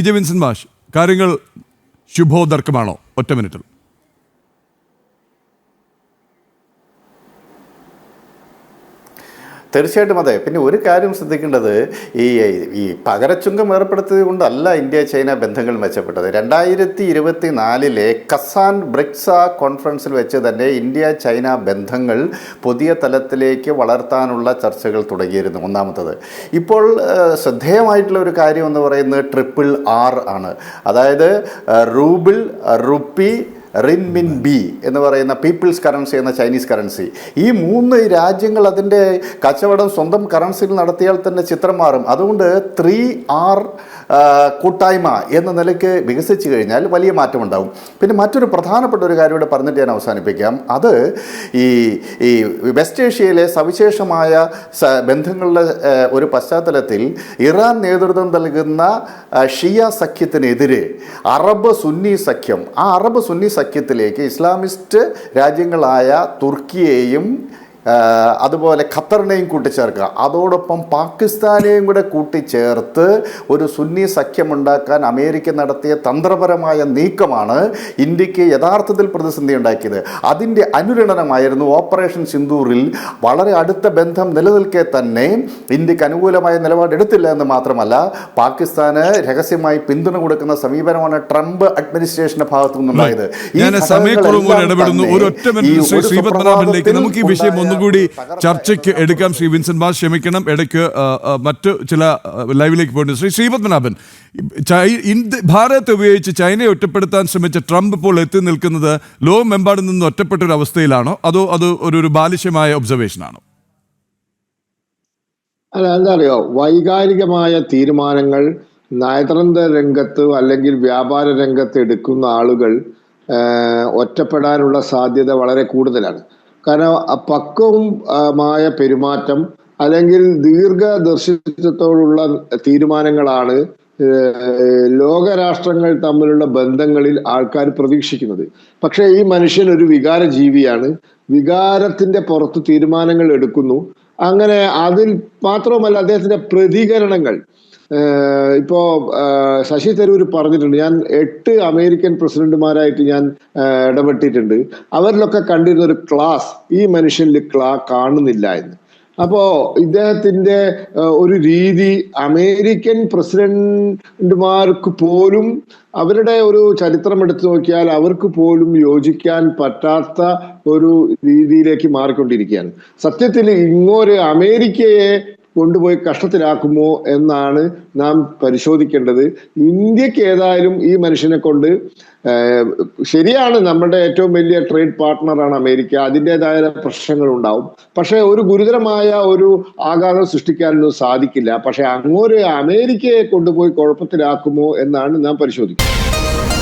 J Vincent മാഷ്, കാര്യങ്ങൾ ശുഭോദർക്കമാണോ? ഒറ്റ മിനിറ്റിൽ. തീർച്ചയായിട്ടും അതെ. പിന്നെ ഒരു കാര്യം ശ്രദ്ധിക്കേണ്ടത്, ഈ പകരച്ചുങ്കം ഏർപ്പെടുത്തിയത് കൊണ്ടല്ല ഇന്ത്യ ചൈന ബന്ധങ്ങൾ മെച്ചപ്പെട്ടത്. 2024 കസാൻ ബ്രിക്സ കോൺഫറൻസിൽ വെച്ച് തന്നെ ഇന്ത്യ ചൈന ബന്ധങ്ങൾ പുതിയ തലത്തിലേക്ക് വളർത്താനുള്ള ചർച്ചകൾ തുടങ്ങിയിരുന്നു. ഒന്നാമത്തത്. ഇപ്പോൾ ശ്രദ്ധേയമായിട്ടുള്ള ഒരു കാര്യം എന്ന് പറയുന്നത് RRR ആണ്. അതായത് റൂബിൾ, റുപ്പി, റിൻമിൻ ബി എന്ന് പറയുന്ന പീപ്പിൾസ് കറൻസി എന്ന ചൈനീസ് കറൻസി. ഈ 3 രാജ്യങ്ങൾ അതിൻ്റെ കച്ചവടം സ്വന്തം കറൻസിയിൽ നടത്തിയാൽ തന്നെ ചിത്രം മാറും. അതുകൊണ്ട് 3R കൂട്ടായ്മ എന്ന നിലയ്ക്ക് വികസിച്ച് കഴിഞ്ഞാൽ വലിയ മാറ്റമുണ്ടാകും. പിന്നെ മറ്റൊരു പ്രധാനപ്പെട്ട ഒരു കാര്യം ഇവിടെ പറഞ്ഞിട്ട് ഞാൻ അവസാനിപ്പിക്കാം. അത് ഈ വെസ്റ്റ് ഏഷ്യയിലെ സവിശേഷമായ ബന്ധങ്ങളുടെ ഒരു പശ്ചാത്തലത്തിൽ ഇറാൻ നേതൃത്വം നൽകുന്ന ഷിയ സഖ്യത്തിനെതിരെ അറബ് സുന്നി സഖ്യം, ആ അറബ് സുന്നി സഖ്യത്തിലേക്ക് ഇസ്ലാമിസ്റ്റ് രാജ്യങ്ങളായ തുർക്കിയെയും അതുപോലെ ഖത്തറിനെയും കൂട്ടിച്ചേർക്കുക, അതോടൊപ്പം പാകിസ്ഥാനെയും കൂടെ കൂട്ടിച്ചേർത്ത് ഒരു സുന്നി സഖ്യമുണ്ടാക്കാൻ അമേരിക്ക നടത്തിയ തന്ത്രപരമായ നീക്കമാണ് ഇന്ത്യക്ക് യഥാർത്ഥത്തിൽ പ്രതിസന്ധി ഉണ്ടാക്കിയത്. അതിൻ്റെ അനുരണനമായിരുന്നു ഓപ്പറേഷൻ സിന്ദൂറിൽ വളരെ അടുത്ത ബന്ധം നിലനിൽക്കെ തന്നെ ഇന്ത്യക്ക് അനുകൂലമായ നിലപാടെടുത്തില്ല എന്ന് മാത്രമല്ല, പാകിസ്ഥാന് രഹസ്യമായി പിന്തുണ കൊടുക്കുന്ന സമീപനമാണ് ട്രംപ് അഡ്മിനിസ്ട്രേഷന്റെ ഭാഗത്തു നിന്നുണ്ടായത്. കൂടി ചർച്ചയ്ക്ക് എടുക്കാം. ശ്രീ വിൻസെന്റ് മാഷ് ക്ഷമിക്കണം, ഇടയ്ക്ക് മറ്റു ചില ലൈവിലേക്ക് പോയിട്ടുണ്ട്. ശ്രീ ശ്രീപത്മനാഭൻ, ഭാരതത്തെ ഉപയോഗിച്ച് ചൈനയെ ഒറ്റപ്പെടുത്താൻ ശ്രമിച്ച ട്രംപ് ഇപ്പോൾ എത്തി നിൽക്കുന്നത് ലോകമെമ്പാടും നിന്ന് ഒറ്റപ്പെട്ട ഒരു അവസ്ഥയിലാണോ, അതോ അത് ഒരു ബാലിശ്യമായ ഒബ്സർവേഷനാണോ? അല്ല, എന്താ അറിയോ, വൈകാരികമായ തീരുമാനങ്ങൾ നയതന്ത്ര രംഗത്ത് അല്ലെങ്കിൽ വ്യാപാര രംഗത്ത് എടുക്കുന്ന ആളുകൾ ഒറ്റപ്പെടാനുള്ള സാധ്യത വളരെ കൂടുതലാണ്. കാരണം പക്വമായ പെരുമാറ്റം അല്ലെങ്കിൽ ദീർഘദർശിത്വത്തോടുള്ള തീരുമാനങ്ങളാണ് ലോകരാഷ്ട്രങ്ങൾ തമ്മിലുള്ള ബന്ധങ്ങളിൽ ആൾക്കാർ പ്രതീക്ഷിക്കുന്നത്. പക്ഷേ ഈ മനുഷ്യൻ ഒരു വികാര ജീവിയാണ്. വികാരത്തിന്റെ പുറത്ത് തീരുമാനങ്ങൾ എടുക്കുന്നു. അങ്ങനെ അതിൽ മാത്രവുമല്ല, അദ്ദേഹത്തിന്റെ പ്രതികരണങ്ങൾ, ഇപ്പോ ശശി തരൂർ പറഞ്ഞിട്ടുണ്ട്, ഞാൻ 8 അമേരിക്കൻ പ്രസിഡന്റുമാരായിട്ട് ഞാൻ ഇടപെട്ടിട്ടുണ്ട്, അവരിലൊക്കെ കണ്ടിരുന്ന ഒരു ക്ലാസ് ഈ മനുഷ്യനിൽ കാണുന്നില്ല എന്ന്. അപ്പോ ഇദ്ദേഹത്തിന്റെ ഒരു രീതി അമേരിക്കൻ പ്രസിഡന്റുമാർക്ക് പോലും അവരുടെ ഒരു ചരിത്രം എടുത്തു നോക്കിയാൽ അവർക്ക് പോലും യോജിക്കാൻ പറ്റാത്ത ഒരു രീതിയിലേക്ക് മാറിക്കൊണ്ടിരിക്കുകയാണ്. സത്യത്തിൽ ഇങ്ങോട്ട് അമേരിക്കയെ കൊണ്ടുപോയി കഷ്ടത്തിലാക്കുമോ എന്നാണ് നാം പരിശോധിക്കേണ്ടത്. ഇന്ത്യക്ക് ഏതായാലും ഈ മനുഷ്യനെ കൊണ്ട്, ശരിയാണ്, നമ്മുടെ ഏറ്റവും വലിയ ട്രേഡ് പാർട്ട്ണറാണ് അമേരിക്ക, അതിൻ്റെതായ പ്രശ്നങ്ങൾ ഉണ്ടാവും. പക്ഷെ ഒരു ഗുരുതരമായ ഒരു ആഘാതം സൃഷ്ടിക്കാനൊന്നും സാധിക്കില്ല. പക്ഷെ അങ്ങോട്ട് അമേരിക്കയെ കൊണ്ടുപോയി കുഴപ്പത്തിലാക്കുമോ എന്നാണ് നാം പരിശോധിക്കുന്നത്.